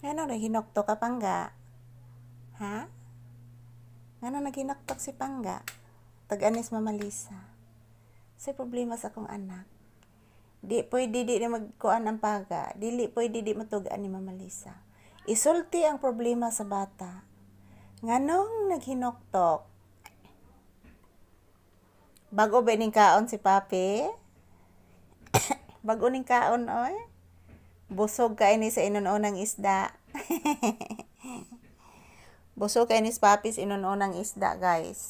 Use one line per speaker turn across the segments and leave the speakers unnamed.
Ano naginokto ka pangga? Ha? Ano naginoktok si pangga? Tag-anis Mama Lisa. Sa problema sa akong anak. Di pwede di na magkuan ang paga. Dili pwede di matugaan ni Mama Lisa. Isulti ang problema sa bata. Nganong naghinoktok? Bago ba ning kaon si Papi? Bago ning kaon oy? Busog ka ini sa inununang isda. Busog ka ini sa Papi sa inununang isda, guys.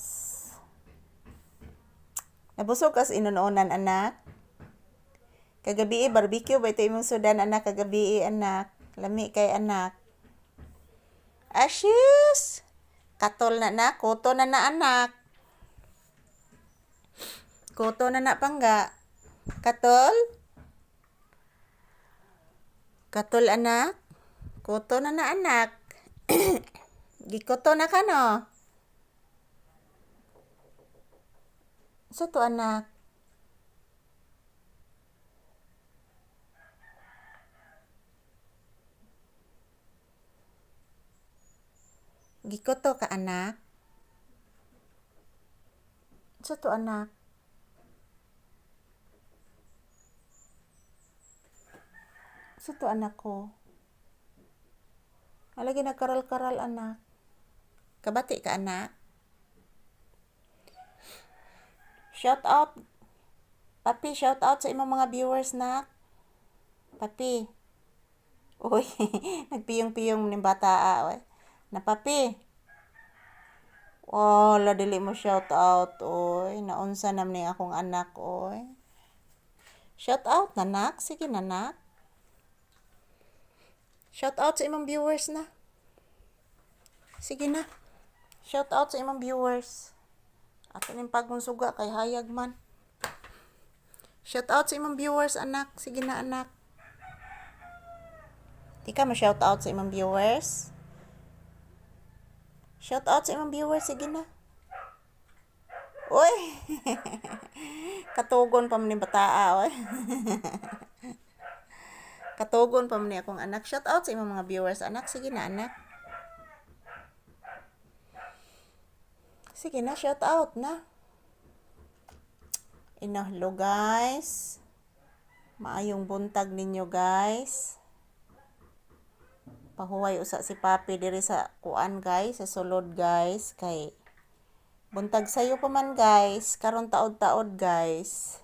Nabusog ka sa inununan, anak? Kagabi barbecue ba ito imong sudan, anak? Kagabi anak. Lami kay anak. Ashes! Katol na, kuto na anak. Kuto na pangga. Katol? Katol anak? Kuto na anak. Gikuto na ka no? Sa to anak? Gikuto ka anak? Sa to anak? Sa to anak ko? Alagi nagkaral-karal anak. Kabati ka anak? Shout out. Papi, shout out sa imong mga viewers na. Papi. Uy, nagpiyong-piyong ng bata oy. Na papi. Oh, la dili mo shout out oy. Naunsa nam ni akong anak oy. Shout out nanak, sige nanak. Shout out sa imong viewers na. Sige na. Shout out sa imong viewers. Ato ning pagmunsuga kay hayag man. Shout out sa imong viewers anak. Sige na anak. Di ka ma-shout out sa imong viewers? Shout out sa imong viewers, sige na. Uy! Katugon pa man ni bataa, oy. Katugon pa man ni akong anak. Shout out sa imong mga viewers, anak. Sige na, anak. Sige na, shout out na. Inahlo, guys. Maayong buntag ninyo, guys. Pahuway usa si Papi diri sa kuan, guys, sa sulod, guys, kay buntag sayo pa man, guys. Karon taod-taod, guys.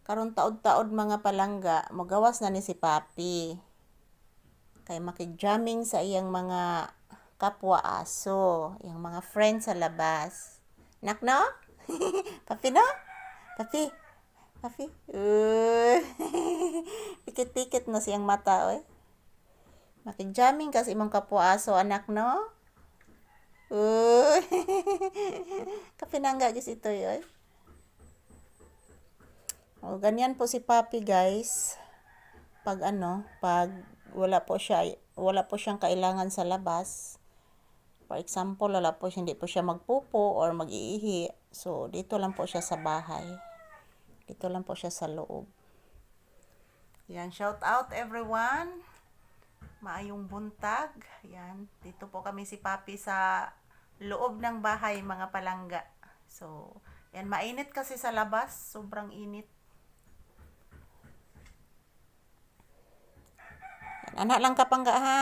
Karon taod-taod mga palangga, magawas na ni si Papi. Kay makig-jamming sa iyang mga kapwa aso, iyang mga friends sa labas. Nak no? Papi no? Papi. Papi. Pikit-pikit na siyang mata, oy. Makig-jamming kasi imong kapwa aso, anak no? Kapinangga gis ito yoy. O, ganyan po si Papi, guys. Pag wala po siyang kailangan sa labas. For example, hindi po siya magpupo or mag-iihi. So, dito lang po siya sa bahay. Dito lang po siya sa loob. Yan, shout out everyone. Maayong buntag. Yan, dito po kami si Papi sa loob ng bahay, mga palangga. So, yan, mainit kasi sa labas. Sobrang init. Yan, anak lang kapangga ha.